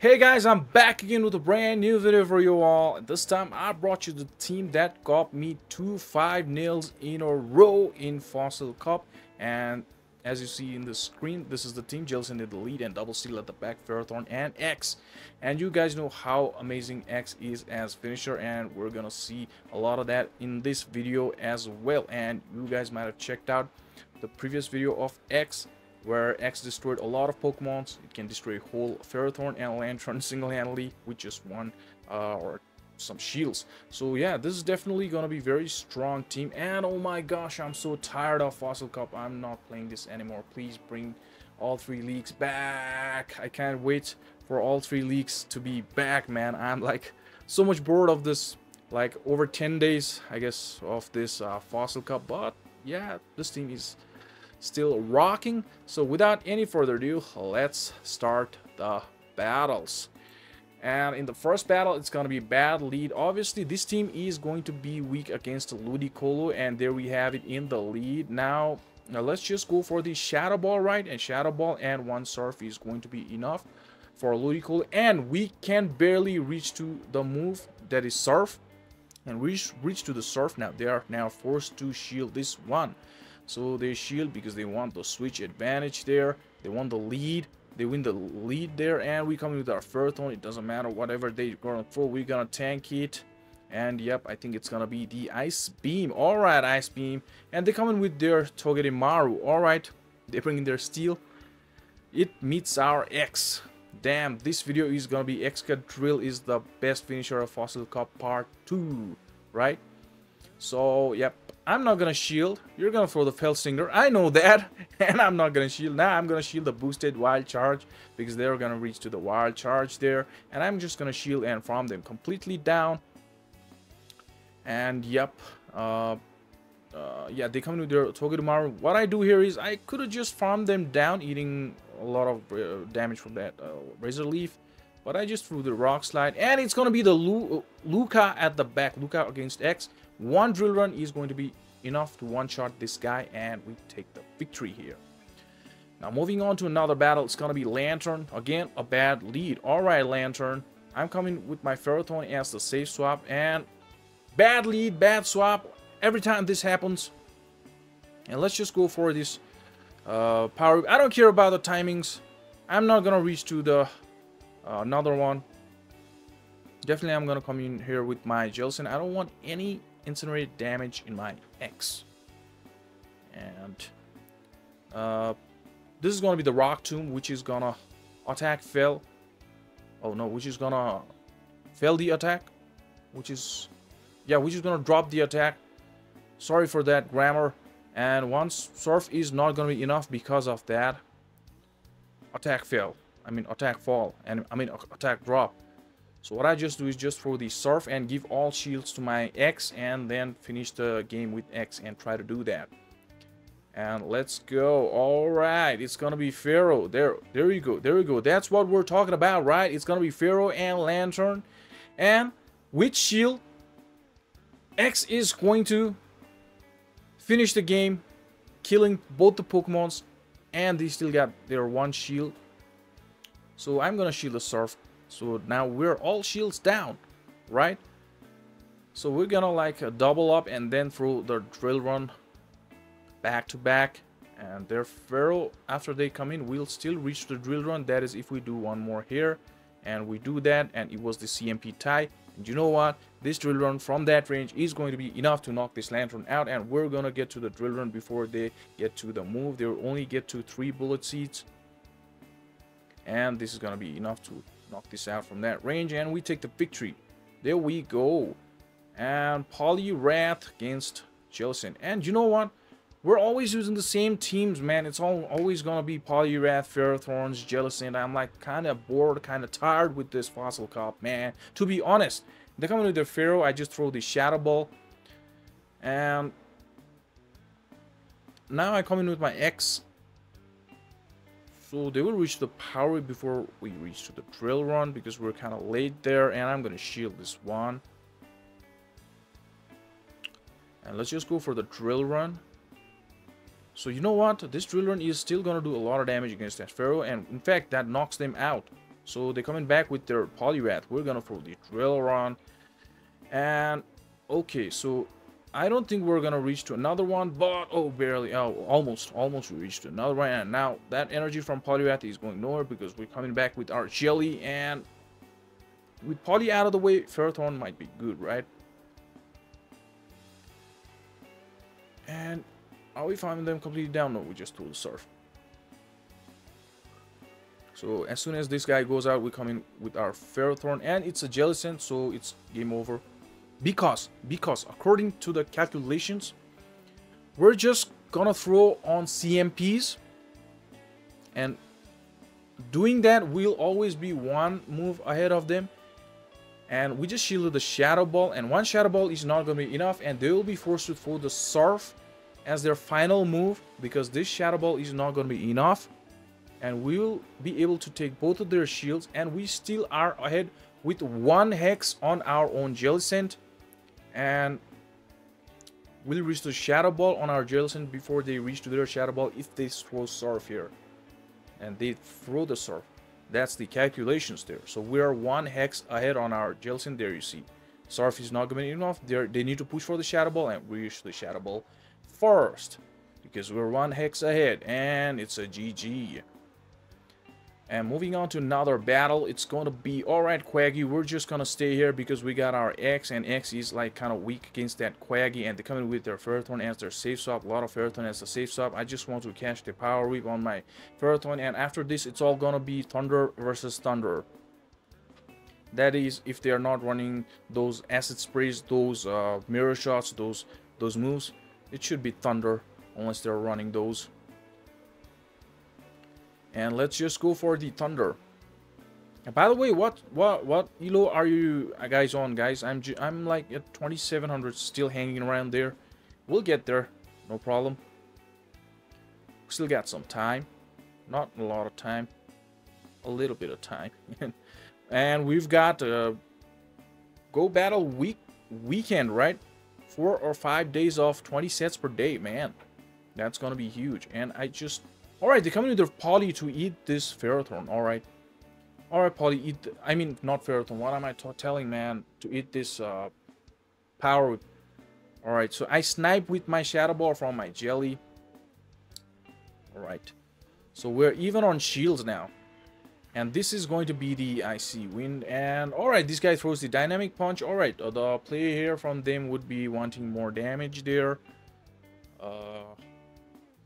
Hey guys, I'm back again with a brand new video for you all. This time I brought you the team that got me 2-5-0s in a row in Fossil Cup. And as you see in the screen, this is the team. Jellicent in the lead and Double Seal at the back, Ferrothorn and X. And you guys know how amazing X is as finisher, and we're gonna see a lot of that in this video as well. And you guys might have checked out the previous video of X, where X destroyed a lot of Pokemons. It can destroy a whole Ferrothorn and Lantern single-handedly with just one or some shields. So yeah, this is definitely gonna be very strong team. And oh my gosh, I'm so tired of Fossil Cup. I'm not playing this anymore. Please bring all 3 leagues back. I can't wait for all 3 leagues to be back, man. I'm like so much bored of this, like over 10 days, I guess, of this Fossil Cup. But yeah, this team is still rocking. So without any further ado, let's start the battles. And in the first battle, it's gonna be bad lead. Obviously this team is going to be weak against Ludicolo, and there we have it in the lead. Now let's just go for the Shadow Ball, right? And Shadow Ball and 1 Surf is going to be enough for Ludicolo, and we can barely reach to the move that is Surf, and we reach to the Surf. Now they are now forced to shield this one. So they shield because they want the switch advantage there. They want the lead. They win the lead there. And we come in with our Ferrothorn. It doesn't matter whatever they're gonna throw. We're gonna tank it. And yep, I think it's gonna be the Ice Beam. Alright, Ice Beam. And they come in with their Togedemaru. Alright. They bring in their Steel. It meets our X. Damn, this video is gonna be EXCADRILL is the best finisher of Fossil Cup Part 2. Right? So, yep. I'm not gonna shield. You're gonna throw the Felsinger. I know that. And I'm not gonna shield. Now I'm gonna shield the boosted Wild Charge, because they're gonna reach to the Wild Charge there. And I'm just gonna shield and farm them completely down. And yep. Yeah, they come with their Togedemaru. What I do here is I could have just farmed them down, eating a lot of damage from that Razor Leaf. But I just threw the Rock Slide. And it's gonna be the Luca at the back. Luca against X. 1 Drill Run is going to be enough to one-shot this guy, and we take the victory here. Now moving on to another battle, it's gonna be Lantern. Again, a bad lead. Alright, Lantern. I'm coming with my Ferrothorn as the safe swap, and bad lead, bad swap. Every time this happens. And let's just go for this power. I don't care about the timings. I'm not gonna reach to the another one. Definitely I'm gonna come in here with my Jellicent. I don't want any incinerated damage in my X. And this is gonna be the Rock Tomb, which is gonna attack fail. Oh no, which is gonna fail the attack, which is, yeah, which is gonna drop the attack. Sorry for that grammar. And once Surf is not gonna be enough because of that attack fail. I mean attack fall, and I mean attack drop. So what I just do is just throw the Surf and give all shields to my X, and then finish the game with X and try to do that. And let's go. Alright, it's gonna be Pharaoh. There you go. There we go. That's what we're talking about, right? It's gonna be Pharaoh and Lantern. And with shield, X is going to finish the game, killing both the Pokemons, and they still got their 1 shield. So I'm gonna shield the Surf. So now we're all shields down, right? So we're gonna like double up and then throw the Drill Run back to back. And their Pharaoh, after they come in, we'll still reach the Drill Run. That is if we do 1 more here. And we do that, and it was the CMP tie. And you know what? This Drill Run from that range is going to be enough to knock this Lantern out. And we're gonna get to the Drill Run before they get to the move. They'll only get to 3 bullet seeds. And this is gonna be enough to knock this out from that range, and we take the victory. There we go. And Poliwrath against Jellicent. And you know what? We're always using the same teams, man. It's always gonna be Poliwrath, Ferrothorns, Jellicent. I'm like kind of bored, kind of tired with this Fossil Cup, man. To be honest, they come in with their Pharaoh. I just throw the Shadow Ball, and now I come in with my X. So they will reach the power before we reach to the Drill Run, because we're kind of late there. And I'm gonna shield this one. And let's just go for the Drill Run. So you know what? This Drill Run is still gonna do a lot of damage against that Pharaoh, and in fact that knocks them out. So they're coming back with their Poliwrath. We're gonna throw the drill around. And okay, so I don't think we're gonna reach to another one, but oh, barely. Oh, almost we reached another one. And now that energy from Poliwrath is going nowhere because we're coming back with our Jelly. And with Poly out of the way, Ferrothorn might be good, right? And are we finding them completely down? No, we just threw the Surf. So as soon as this guy goes out, we come in with our Ferrothorn, and it's a Jellicent, so it's game over. Because according to the calculations, we're just gonna throw on CMPs, and doing that will always be one move ahead of them. And we just shielded the Shadow Ball, and one Shadow Ball is not gonna be enough, and they will be forced to throw the Surf as their final move because this Shadow Ball is not gonna be enough. And we will be able to take both of their shields, and we still are ahead with 1 Hex on our own Jellicent. And we'll reach the Shadow Ball on our Jellicent before they reach to their Shadow Ball if they throw Surf here. And they throw the Surf. That's the calculations there. So we are 1 Hex ahead on our Jellicent. There you see. Surf is not going to be enough. They need to push for the Shadow Ball, and we reach the Shadow Ball first. Because we're 1 Hex ahead, and it's a GG. And moving on to another battle, it's going to be, alright Quaggy, we're just going to stay here because we got our X, and X is like kind of weak against that Quaggy, and they're coming with their Ferrothorn as their safe swap, a lot of Ferrothorn as a safe swap. I just want to catch the Power Whip on my Ferrothorn, and after this it's all going to be Thunder versus Thunder. That is, if they are not running those Acid Sprays, those Mirror Shots, those moves, it should be Thunder unless they're running those. And let's just go for the Thunder. And by the way, what elo are you guys on, guys? I'm like at 2700, still hanging around there. We'll get there, no problem. Still got some time, not a lot of time, a little bit of time. And we've got Go Battle weekend, right? 4 or 5 days off, 20 sets per day, man. That's gonna be huge. And alright, they're coming with their Poly to eat this Ferrothorn. Alright, Poly, eat I mean, not Ferrothorn. What am I telling, man? To eat this Power Whip. Alright, so I snipe with my Shadow Ball from my Jelly. Alright, so we're even on shields now. And this is going to be the Icy Wind. And alright, this guy throws the Dynamic Punch. Alright, the play here from them would be wanting more damage there.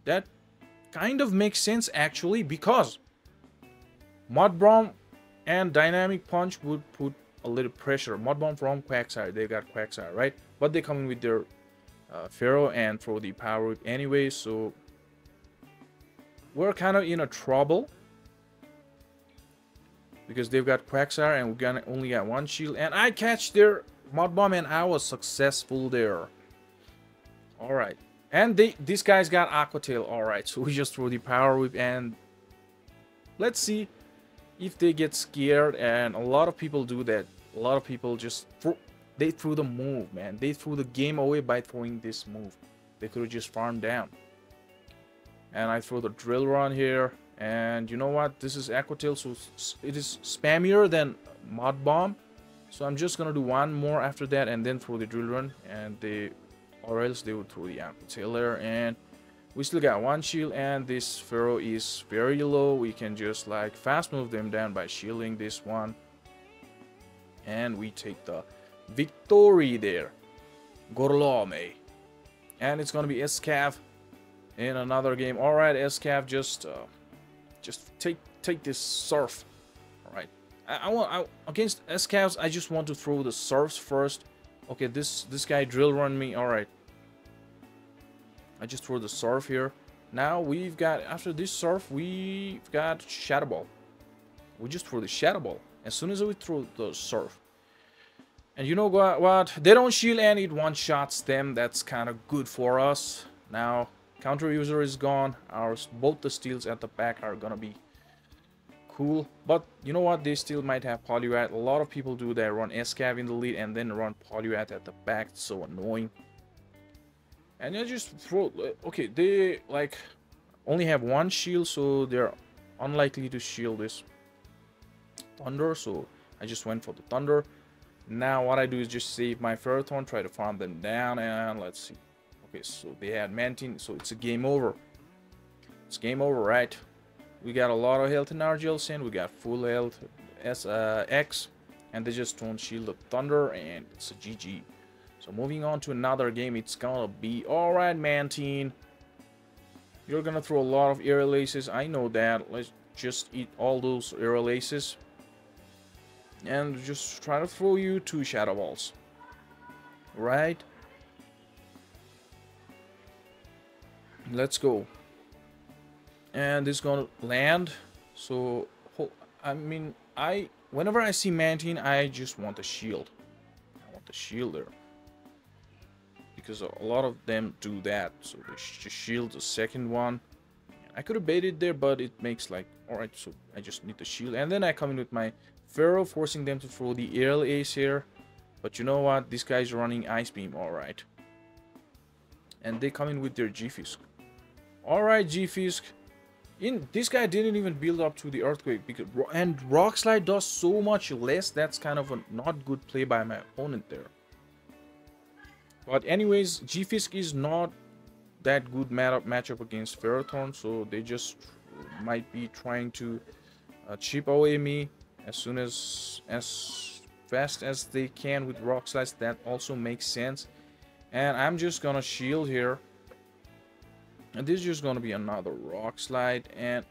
That kind of makes sense actually, because Mud Bomb and Dynamic Punch would put a little pressure. Mud Bomb from Quagsire, they got Quagsire, right? But they come in with their Pharaoh and throw the Power Whip anyway, so we're kind of in a trouble because they've got Quagsire and we only got 1 shield, and I catch their Mud Bomb and I was successful there. Alright. And this guy's got Aqua Tail. Alright, so we just throw the Power Whip, and let's see if they get scared. And a lot of people do that. A lot of people just they threw the move, man. They threw the game away by throwing this move. They could have just farmed down. And I throw the Drill Run here, and you know what? This is Aqua Tail, so it is spammier than Mud Bomb. So I'm just gonna do 1 more after that, and then throw the Drill Run, and or else they would throw the Aqua Tail there. And we still got 1 shield, and this Pharaoh is very low. We can just like fast move them down by shielding this one, and we take the victory there. Gorlome. And it's gonna be Escav in another game. Alright, Escav, just take this Surf. Alright, I against Escavs, I just want to throw the Surfs first. Okay, this guy Drill Run me. Alright, I just throw the Surf here. Now we've got, after this Surf, we've got Shadow Ball. We just throw the Shadow Ball as soon as we throw the Surf. And you know what? They don't shield and it one-shots them. That's kind of good for us. Now, counter user is gone. Both the steals at the back are gonna be cool. But you know what? They still might have Poliwrath. A lot of people do that. Run Escav in the lead and then run Poliwrath at the back. It's so annoying. And you just throw... Okay, they like only have 1 shield, so they're unlikely to shield this thunder, so I just went for the thunder. Now what I do is just save my Ferrothorn, try to farm them down, and let's see. Okay, so they had Mantine, so it's a game over. It's game over, right? We got a lot of health in our Jellicent, we got full health X, and they just don't shield the thunder, and it's a GG. So moving on to another game, it's gonna be alright, Mantine. You're gonna throw a lot of aerial aces, I know that. Let's just eat all those aerial aces. And just try to throw you 2 Shadow Balls. Right? Let's go. And it's gonna land. So, I mean, whenever I see Mantine, I just want the shield. I want the shield there. Because a lot of them do that. So they just shield the second one. I could have baited there, but it makes like, alright, so I just need the shield. And then I come in with my Pharaoh, forcing them to throw the aerial ace here. But you know what? This guy's running Ice Beam, alright. And they come in with their G-Fisk. Alright, G-Fisk. This guy didn't even build up to the Earthquake. And Rock Slide does so much less. That's kind of a not good play by my opponent there. But anyways, G-Fisk is not that good matchup against Ferrothorn. So they just might be trying to chip away me as fast as they can with Rock Slides. That also makes sense. And I'm just gonna shield here, and this is just gonna be another Rock Slide, and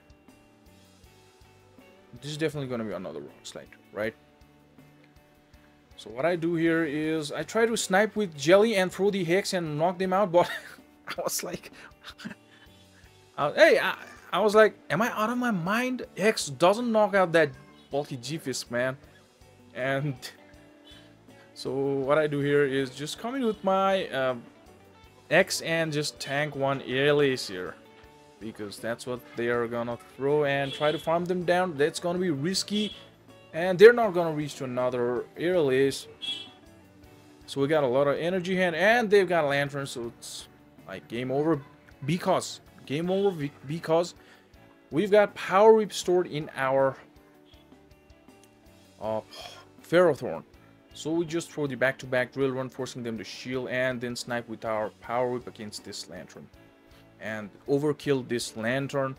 this is definitely gonna be another Rock Slide, right? So what I do here is I try to snipe with Jelly and throw the Hex and knock them out, but I was like I was like, am I out of my mind? Hex doesn't knock out that bulky G-Fisk, man. And so what I do here is just come in with my X and just tank one aerial ace here, because that's what they are gonna throw, and try to farm them down. That's gonna be risky, and they're not gonna reach to another aerial ace. So we got a lot of energy hand, and they've got a Lantern, so it's like game over because we've got Power Whip stored in our Ferrothorn. So we just throw the back-to-back drill run, forcing them to shield, and then snipe with our Power Whip against this Lantern. And overkill this Lantern.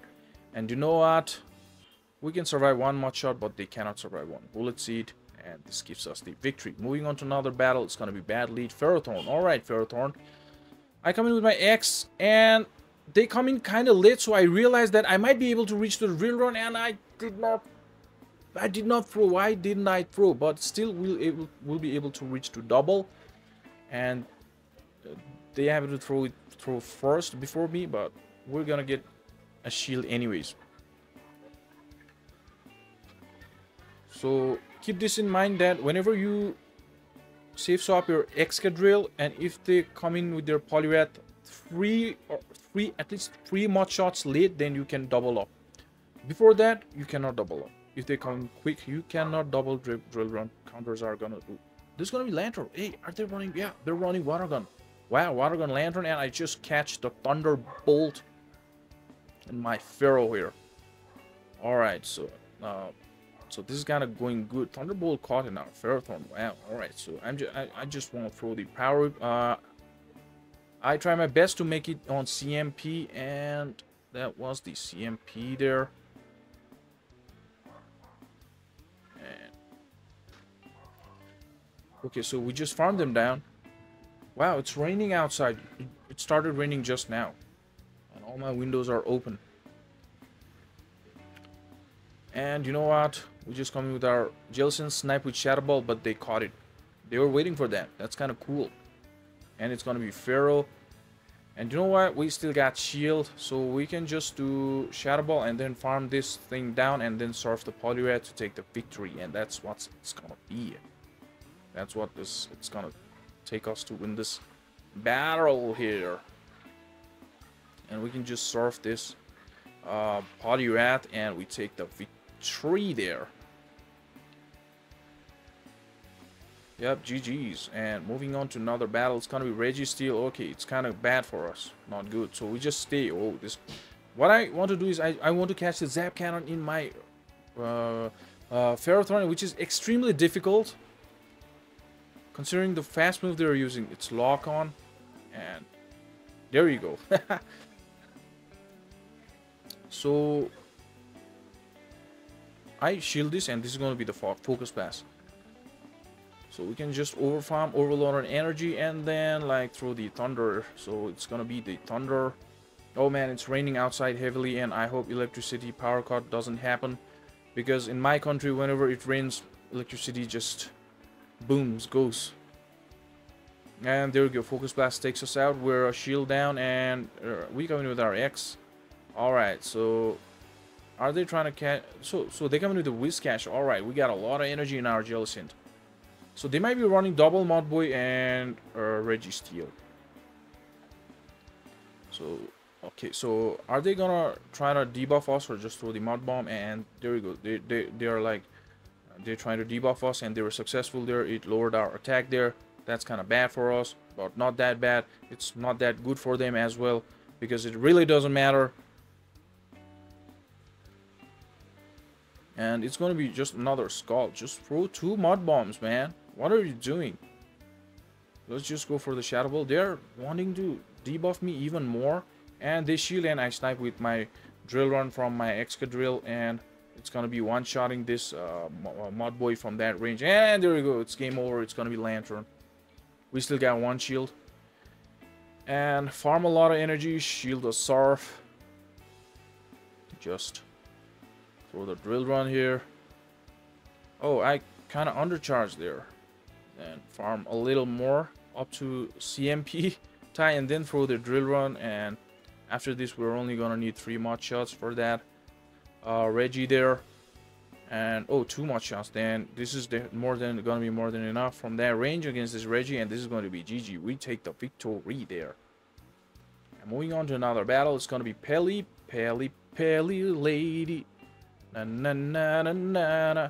And you know what? We can survive one Mud Shot, but they cannot survive one Bullet Seed. And this gives us the victory. Moving on to another battle. It's going to be Bad Lead Ferrothorn. Alright, Ferrothorn. I come in with my X, and they come in kind of late, so I realized that I might be able to reach the drill run, and I did not throw. Why didn't I throw? But still, we'll be able to reach to double, and they have to throw first before me. But we're gonna get a shield anyways. So keep this in mind, that whenever you save swap your EXCADRILL, and if they come in with their Poliwrath at least three Mud Shots late, then you can double up. Before that, you cannot double up. If they come quick, you cannot double drill run. Counters are gonna do. This is gonna be Lantern. Hey, are they running? Yeah, they're running Water Gun. Wow, Water Gun Lantern, and I just catch the Thunderbolt in my Pharaoh here. Alright, so this is kind of going good. Thunderbolt caught in our Ferrothorn. Wow, alright, so I just want to throw the Power. I try my best to make it on CMP, and that was the CMP there. Okay, so we just farmed them down. Wow, it's raining outside. It started raining just now. And all my windows are open. And you know what? We just come in with our Jellicent, snipe with Shadow Ball, but they caught it. They were waiting for that. That's kind of cool. And it's gonna be Pharaoh. And you know what? We still got shield, so we can just do Shadow Ball and then farm this thing down and then surf the Poliwrath to take the victory. And that's what it's gonna be. That's what it's gonna take us to win this battle here. And we can just surf this Poliwrath, and we take the victory there. Yep, GG's. And moving on to another battle, it's gonna be Registeel. Okay, it's kind of bad for us, not good. So we just stay. Oh, this. What I want to do is I want to catch the Zap Cannon in my Ferrothorn, which is extremely difficult considering the fast move they're using. It's lock on, and there you go. So I shield this, and this is going to be the focus pass. So we can just overfarm, overload on energy, and then like throw the thunder. So it's gonna be the thunder. Oh man, it's raining outside heavily, and I hope electricity power cut doesn't happen, because in my country, whenever it rains, electricity just booms, goes. And there we go. Focus blast takes us out. We're a shield down, and we come in with our X. All right, so are they trying to catch? So they come in with the Whiz Cash. All right, we got a lot of energy in our Jellicent. So they might be running double Mud Boy and Registeel. So okay, so are they gonna try to debuff us or just throw the Mud Bomb? And there we go. They are like they're trying to debuff us, and they were successful there. It lowered our attack there. That's kind of bad for us, but not that bad. It's not that good for them as well, because it really doesn't matter. And it's gonna be just another Scald. Just throw 2 Mud Bombs, man. What are you doing? Let's just go for the Shadow Ball. They're wanting to debuff me even more. And they shield, and I snipe with my drill run from my EXCADRILL, and it's gonna be one-shotting this Mud Boy from that range. And there we go. It's game over. It's gonna be Lantern. We still got 1 shield. And farm a lot of energy. Shield the Surf. Just throw the drill run here. Oh, I kind of undercharged there. And farm a little more up to CMP tie, and then throw the drill run. And after this, we're only gonna need 3 mod shots for that. Reggie there, and oh, 2 mod shots. Then this is gonna be more than enough from that range against this Reggie, and this is going to be GG. We take the victory there. And moving on to another battle, it's gonna be Pelly lady. Na na na na na na.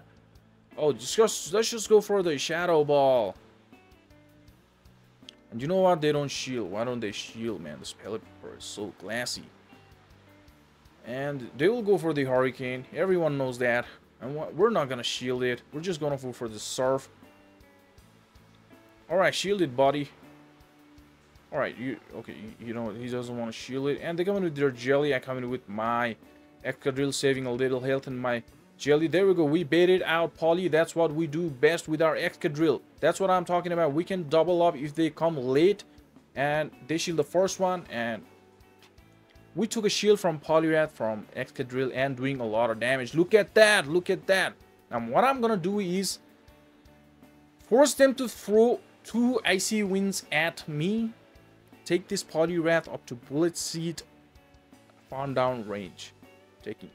Oh, let's just go for the Shadow Ball. And you know what? They don't shield. Why don't they shield, man? This Pelipper is so glassy. And they will go for the Hurricane. Everyone knows that. And we're not gonna shield it. We're just gonna go for the Surf. Alright, shield it, buddy. Alright, you know, he doesn't want to shield it. And they come in with their Jelly. I come in with my EXCADRILL, saving a little health in my Jelly. There we go. We baited out Poly. That's what we do best with our EXCADRILL. That's what I'm talking about. We can double up if they come late and they shield the first one. And we took a shield from Poliwrath from EXCADRILL and doing a lot of damage. Look at that. Look at that. Now what I'm gonna do is force them to throw 2 Icy Winds at me. Take this Poliwrath up to Bullet Seed farm down range. Taking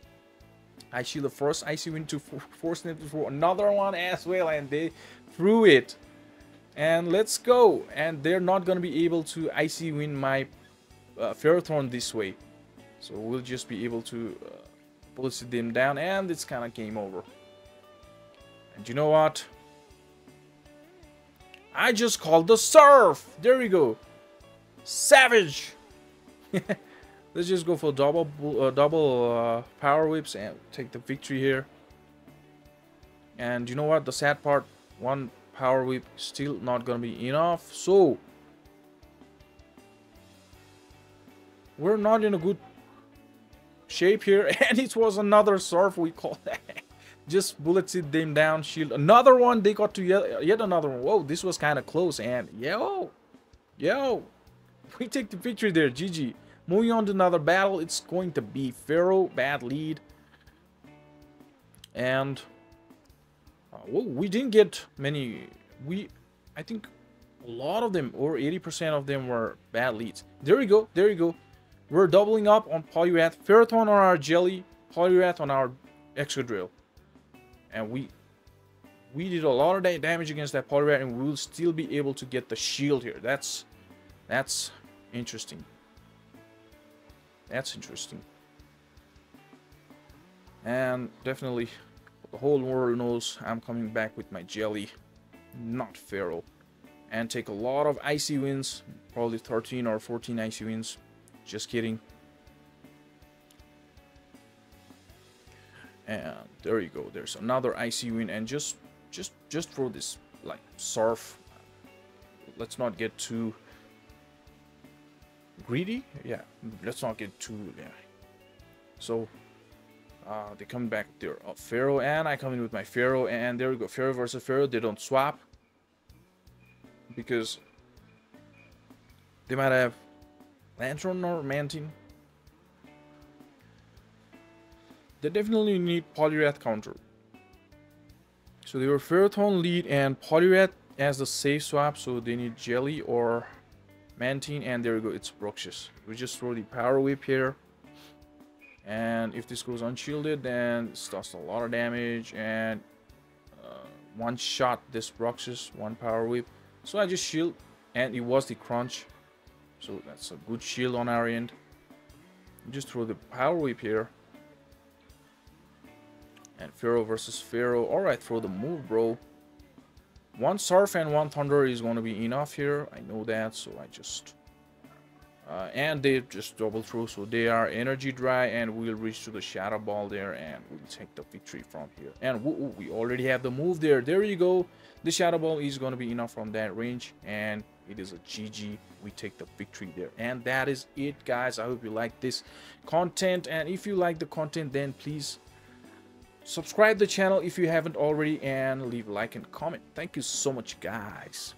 I shield the first Icy Wind to force them to throw another one as well, and they threw it. And let's go. And they're not going to be able to Icy Wind my Ferrothorn this way. So we'll just be able to bullet them down, and it's kind of game over. And you know what? I just called the Surf. There we go. Savage. Let's just go for double power whips and take the victory here. And you know what? The sad part, 1 power whip still not gonna be enough. So we're not in a good shape here. And it was another Surf, we call that. Just bullet seed them down, shield another one. They got to yet another one. Whoa, this was kind of close. And yo, we take the victory there. GG. Moving on to another battle, it's going to be Pharaoh, bad lead. And whoa, we didn't get many. I think a lot of them, or 80% of them, were bad leads. There we go, there we go. We're doubling up on Poliwrath, Ferrothorn on our Jelly, Poliwrath on our EXCADRILL. And we did a lot of damage against that Poliwrath, and we will still be able to get the shield here. That's interesting. That's interesting. And definitely the whole world knows I'm coming back with my Jelly, not Pharaoh. And take a lot of Icy Winds, probably 13 or 14 Icy Winds. Just kidding. And there you go. There's another icy wind, and just throw this like surf. Let's not get too greedy. Yeah, let's not get too. Yeah. So they come back with their Pharaoh, and I come in with my Pharaoh, and there we go. Pharaoh versus Pharaoh. They don't swap because they might have Lantern or Mantine. They definitely need Poliwrath counter. So they were Ferrothorn lead and Poliwrath as the safe swap. So they need Jelly or Mantine, and there we go. It's Bruxish. We just throw the Power Whip here. And if this goes unshielded, then it does a lot of damage. And one shot this Bruxish, one Power Whip. So I just shield, and it was the crunch. So that's a good shield on our end. Just throw the Power Whip here. And Pharaoh versus Pharaoh. Alright, throw the move, bro. One Surf and one Thunder is going to be enough here. I know that, so I just... and they just double throw, so they are energy dry, and we'll reach to the Shadow Ball there, and we'll take the victory from here. And we already have the move there. There you go. The Shadow Ball is going to be enough from that range, and it is a GG. We take the victory there. And that is it, guys. I hope you like this content, and if you like the content, then please subscribe the channel if you haven't already, and leave a like and comment. Thank you so much, guys.